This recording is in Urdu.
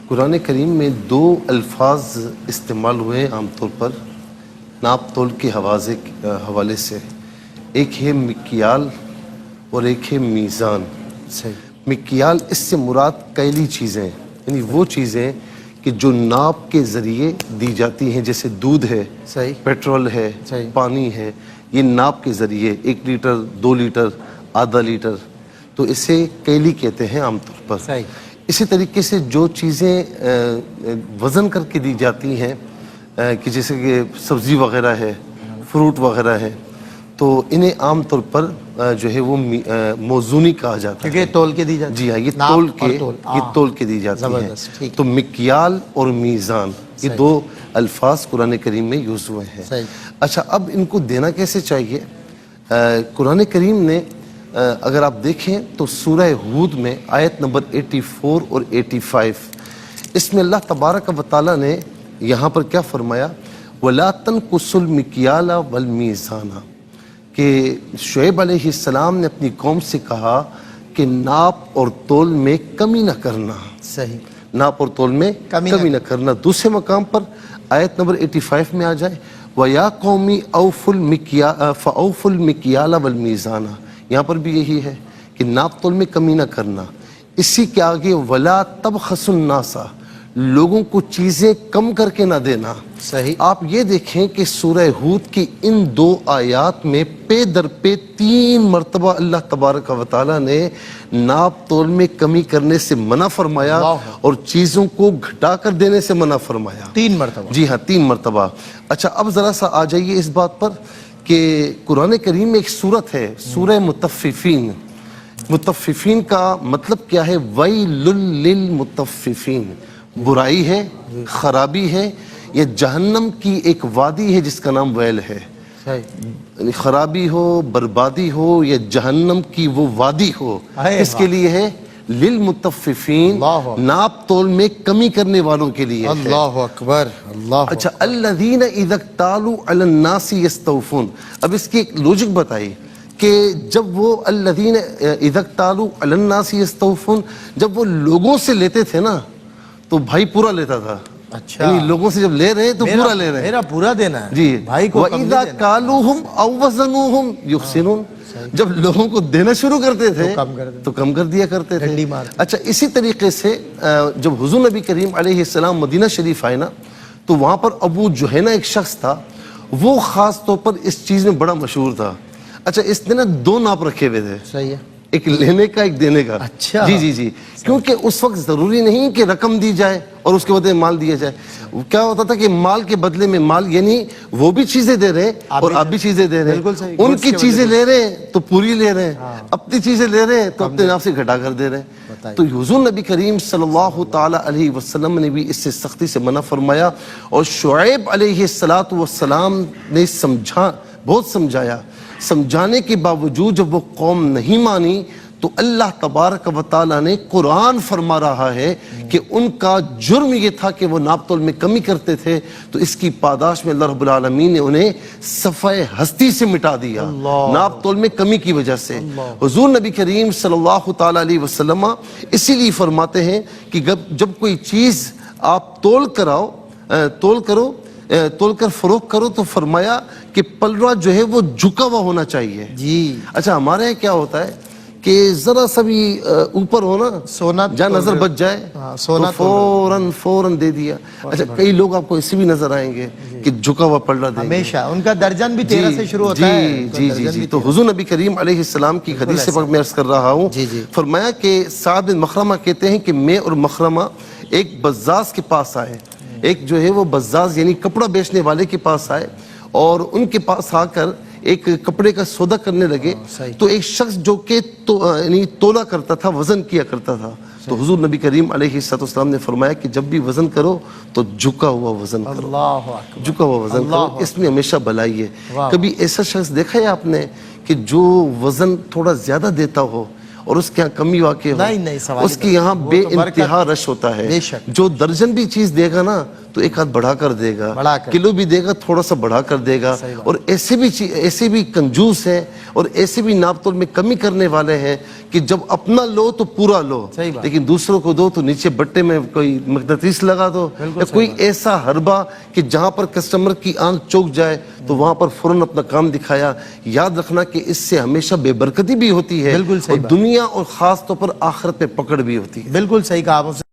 قرآن کریم میں دو الفاظ استعمال ہوئے عام طور پر ناپ تول کے حوالے سے، ایک ہے مکیال اور ایک ہے میزان۔ صحیح۔ مکیال اس سے مراد کیلی چیزیں، یعنی وہ چیزیں کہ جو ناپ کے ذریعے دی جاتی ہیں، جیسے دودھ ہے، صحیح، پیٹرول ہے، صحیح، پانی ہے، یہ ناپ کے ذریعے 1 لیٹر 2 لیٹر آدھا لیٹر، تو اسے کیلی کہتے ہیں عام طور پر۔ صحیح۔ اسی طریقے سے جو چیزیں وزن کر کے دی جاتی ہیں کہ جیسے کہ سبزی وغیرہ ہے، فروٹ وغیرہ ہے، تو انہیں عام طور پر جو ہے وہ موزونی کہا جاتا ہے، کیونکہ تول کے دی جاتی ہے۔ جی ہاں، یہ تول کے دی جاتی ہے۔ تو مکیال اور میزان یہ دو الفاظ قرآن کریم میں یوز ہوئے ہیں۔ اچھا، اب ان کو دینا کیسے چاہیے؟ قرآن کریم نے اگر آپ دیکھیں تو سورہ ہود میں آیت نمبر 84 اور 85، اس میں اللہ تبارک و تعالیٰ نے یہاں پر کیا فرمایا؟ وَلَا تَنْقُصُوا الْمِكْيَالَ وَالْمِيزَانَ، کہ شعیب علیہ السلام نے اپنی قوم سے کہا کہ ناپ اور تول میں کمی نہ کرنا۔ صحیح، ناپ اور تول میں کمی نہ کرنا۔ دوسرے مقام پر آیت نمبر 85 میں آ جائے وَيَا قَوْمِ فَأَوْفُوا الْمِكْيَالَ وَالْمِيزَانَ، یہاں پر بھی یہی ہے کہ ناپ تول میں کمی نہ کرنا۔ اسی کے آگے وَلَا تَبْخَسُوا النَّاسَ، لوگوں کو چیزیں کم کر کے نہ دینا۔ صحیح۔ آپ یہ دیکھیں کہ سورہ ہود کی ان دو آیات میں پے در پے 3 مرتبہ اللہ تبارک و تعالیٰ نے ناپ تول میں کمی کرنے سے منع فرمایا اور چیزوں کو گھٹا کر دینے سے منع فرمایا۔ 3 مرتبہ؟ جی ہاں، 3 مرتبہ۔ اچھا، اب ذرا سا آ جائیے اس بات پر کہ قرآن کریم میں ایک سورت ہے سورہ مطففین۔ مطففین کا مطلب کیا ہے؟ ویل للمطففین، برائی ہے، خرابی ہے، یہ جہنم کی ایک وادی ہے جس کا نام ویل ہے۔ خرابی ہو، بربادی ہو، یا جہنم کی وہ وادی ہو، اس کے لیے ہے للمطففین، ناپ تول میں کمی کرنے والوں کے لیے ہے۔ اللہ اکبر، اللہ۔ اچھا، الذین اذا اکتالوا علی الناس یستوفون، اب اس کی ایک لوجک بتائی کہ جب وہ الذین اذا اکتالوا علی الناس یستوفون، جب وہ لوگوں سے لیتے تھے نا تو بھائی پورا لیتا تھا۔ اچھا، یعنی لوگوں سے جب لے رہے ہیں تو پورا لے رہے ہیں، میرا پورا دینا ہے جی۔ بھائی کو کم نہیں وَإِذَا دینا۔ كَالُوهُمْ أَوْ وَزَنُوهُمْ يُخْسِرُونَ، جب لوگوں کو دینا شروع کرتے تھے تو کم کر دیا کرتے تھے۔ اچھا، اسی طریقے سے جب حضور نبی کریم علیہ السلام مدینہ شریف آئے نا تو وہاں پر ابو جہینہ ایک شخص تھا، وہ خاص طور پر اس چیز میں بڑا مشہور تھا۔ اچھا، اس نے نا 2 ناپ رکھے ہوئے تھے، صحیح ہے، ایک لینے کا ایک دینے کا۔ اچھا، جی جی جی، کیونکہ اس وقت ضروری نہیں کہ رقم دی جائے اور اس کے بدلے مال دیا جائے۔ کیا ہوتا تھا کہ مال کے بدلے میں مال، یعنی وہ بھی چیزیں دے رہے ہیں اور آپ بھی چیزیں دے رہے ہیں، ان کی چیزیں لے رہے ہیں تو پوری لے رہے ہیں، اپنی چیزیں لے رہے ہیں تو اپنے ناپ سے گھٹا کر دے رہے ہیں۔ تو حضور نبی کریم صلی اللہ تعالی علیہ وسلم نے بھی اس سے سختی سے منع فرمایا، اور شعیب علیہ السلام نے بہت سمجھایا، سمجھانے کے باوجود جب وہ قوم نہیں مانی تو اللہ تبارک و تعالیٰ نے قرآن فرما رہا ہے کہ ان کا جرم یہ تھا کہ وہ ناپ تول میں کمی کرتے تھے، تو اس کی پاداش میں اللہ رب العالمین نے انہیں صفحہ ہستی سے مٹا دیا ناپ تول میں کمی کی وجہ سے۔ حضور نبی کریم صلی اللہ تعالیٰ علیہ وسلم اسی لیے فرماتے ہیں کہ جب کوئی چیز آپ تول کر فروخت کرو تو فرمایا کہ پلڑا جو ہے وہ جھکا ہوا ہونا چاہیے۔ جی۔ اچھا، ہمارے یہاں کیا ہوتا ہے کہ ذرا سا بھی اوپر ہونا، سونا جہاں نظر بچ جائے تو فوراً دے دیا۔ اچھا، کئی لوگ آپ کو ایسے بھی نظر آئیں گے کہ جھکا ہوا پلڑا دیں گے، ہمیشہ ان کا درجن بھی 13 سے شروع ہوتا ہے۔ جی جی جی۔ تو حضور نبی کریم علیہ السلام کی حدیث سے میں عرض کر رہا ہوں، فرمایا کہ سعد بن مخرمہ کہتے ہیں کہ میں اور مخرمہ ایک بزاز کے پاس آئے، ایک جو ہے وہ بزاز یعنی کپڑا بیچنے والے کے پاس آئے، اور ان کے پاس آ کر ایک کپڑے کا سودا کرنے لگے، تو ایک شخص جو کہ یعنی تولا کرتا تھا، وزن کیا کرتا تھا، تو حضور نبی کریم علیہ السلام نے فرمایا کہ جب بھی وزن کرو تو جھکا ہوا وزن کرو، جھکا ہوا وزن کرو، اس میں ہمیشہ بھلائی ہے۔ کبھی ایسا شخص دیکھا ہے آپ نے کہ جو وزن تھوڑا زیادہ دیتا ہو اور اس کے یہاں کمی واقع ہو؟ اس کے یہاں بے انتہا رش ہوتا ہے۔ جو درجن بھی چیز دے گا نا تو ایک ہاتھ بڑھا کر دے گا, بڑھا کر. کلو بھی دے گا تھوڑا سا بڑھا کر دے گا, اور ایسے بھی کنجوس ہیں اور ایسے بھی ناپ تول میں کمی کرنے والے ہیں کہ جب اپنا لو تو پورا لو, لیکن دوسروں کو دو تو نیچے بٹے میں کوئی مقناطیس لگا دو, یا کوئی ایسا حربہ کہ جہاں پر کسٹمر کی آنکھ چوک جائے تو وہاں پر فوراً اپنا کام دکھایا. یاد رکھنا کہ اس سے ہمیشہ بے برکتی بھی ہوتی ہے, اور دنیا اور خاص طور پر آخرت پہ پکڑ بھی ہوتی ہے. بالکل صحیح کہا آپ نے.